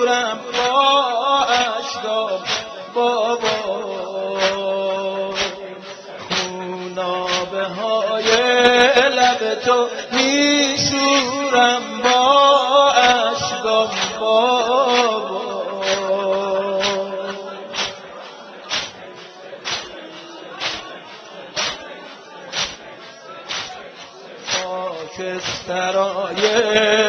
شورم با اشکام بابا، خونابه های لب تو می شورم با اشکام بابا. خاکسترای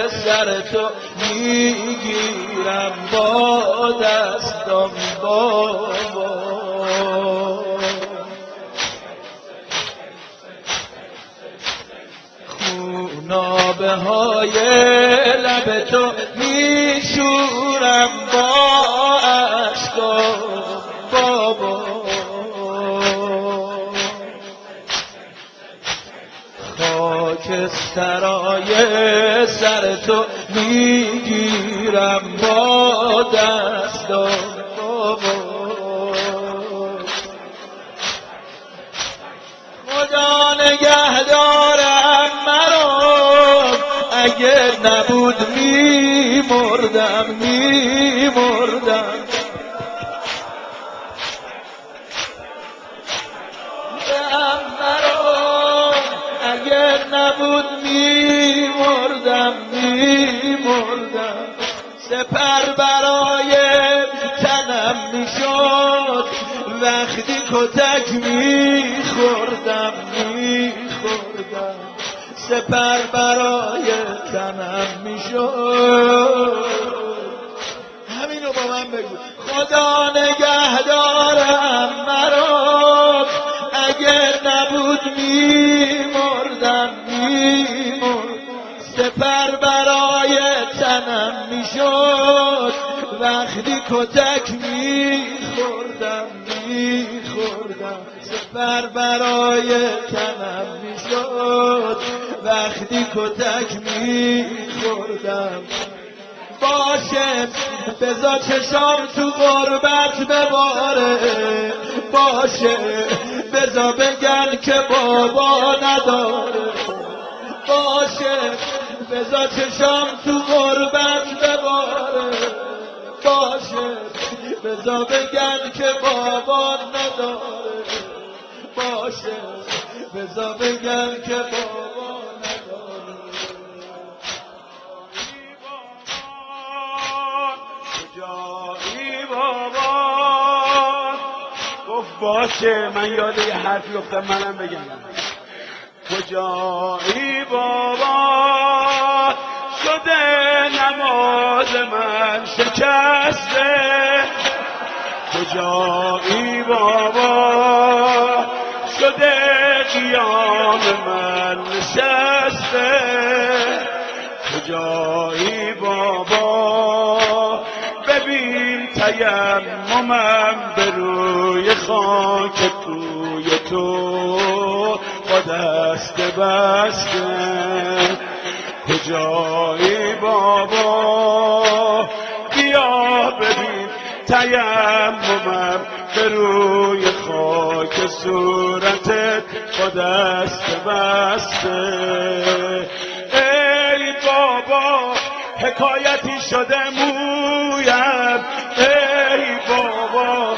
سر تو میگیرم با دستم بابا، خونابه های لب تو میشورم با اشکام بابا، خاکسترای سر تو میگیرم با دستم بابا. خدا نگهدارم مرا، اگه نبود میمردم اگه نبود میمردم سپر برای تنم میشد وقتی کتک میخوردم سپر برای تنم میشد. همینو با من بگو. خدا نگهدارم مرا، اگه نبود میمردم سپر برای تنم میشد وقتی کتک میخوردم سپر برای تنم میشد وقتی کتک میخوردم. باشه بذار چشام تو غربت بباره، باشه بذار بگن که بابا نداره، باشه بذار چشام تو غربت بباره، باشه بذار بگن که بابا نداره، باشه بذار بگن که بابا نداره. کجایی بابا؟ گفت باشه من یاد یه حرفی گفتم منم بگم. کجایی بابا؟ شده نماز من شکسته. کجایی بابا؟ شده قیام من نشسته. کجایی بابا؟ ببین تیممم به روی خاک کوی تو با دست بسته. کجایی بابا؟ بیا ببین تیممم به روی خاک صورتت با دست بسته. ای بابا حکایتی شده مویم، ای بابا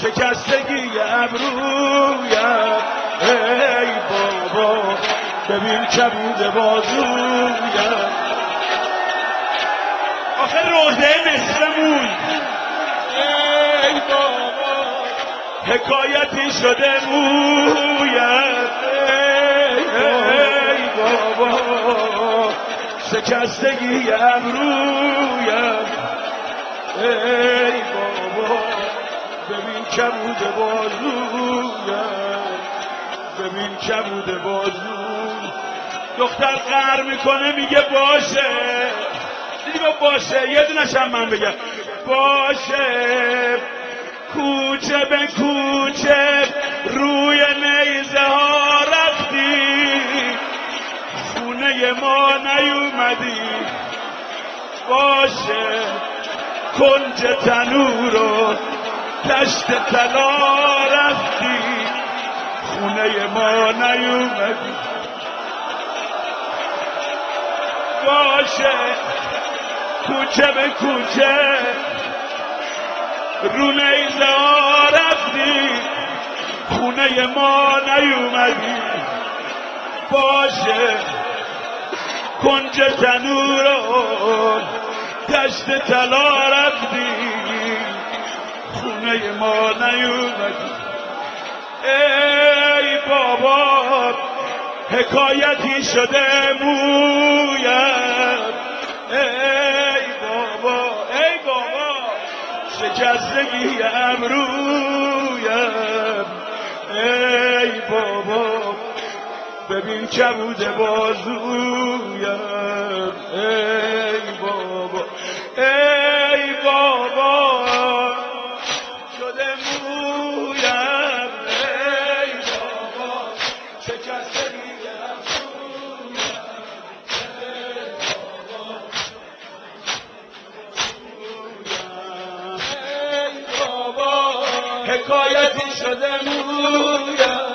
شکستگی ابرویم، ای بابا ببین کبود بازویم. آخه روزه نصفمون. ای بابا حکایتی شده مویم، ای بابا شکستگی ابرویم، ای بابا ببین کبود بازویم، ببین کبود بازویم. دختر قهر میکنه میگه باشه، دیدی باشه یه دونشم من بگم باشه. کوچه به کوچه روی نیزه ها رفتی، خونه ما نیومدی. باشه کنج تنور و دشت طلا رفتی، خونه ما نیومدی. باشه کوچه به کوچه رو نیزه ها رفتی، خونه ما نیومدی. باشه کنج تنور و دشت طلا رفتی، خونه ما نیومدی. ای بابا حکایتی شده مویم، ای بابا شکستگی ابرویم. ای بابا ببین کبود بازویم. ای بابا شده مویم. ای بابا شکستگی حکایتی شده مویم.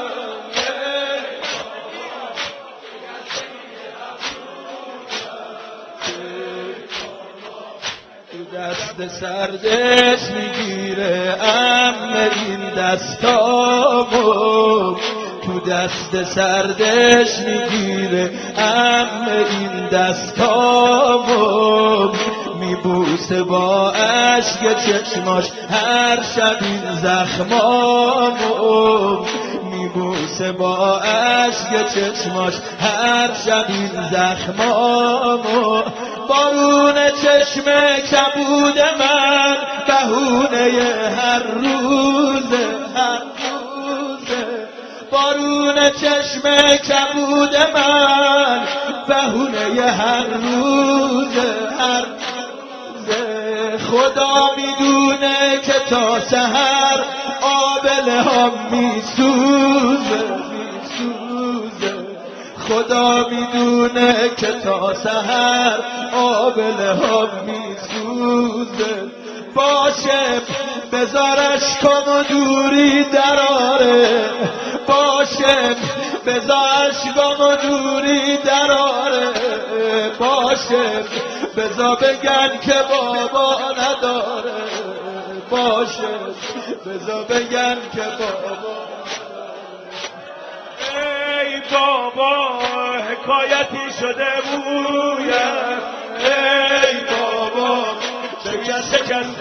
تو دست سردش میگیره عمه این دستامو، تو دست سردش میگیره عمه این دستامو، میبوسه با عشق چشماش هر شب این زخمامو، میبوسه با عشق چشماش هر شب این زخمامو. بارون چشم کبود من بهونه هر روزه، بارون چشم کبود من بهونه هر روزه. خدا میدونه که تا سحر آبله هم میسوزه. خدا میدونه که تا سحر آبله هم میسوزه. باشه بذارش کن و دوری دراره، باشه بذارش کن و دوری دراره، باشه بذار بگن که بابا نداره، باشه بذار بگن که بابا. ای بابا حکایتی شده بویم. ای بابا شکست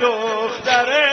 دختره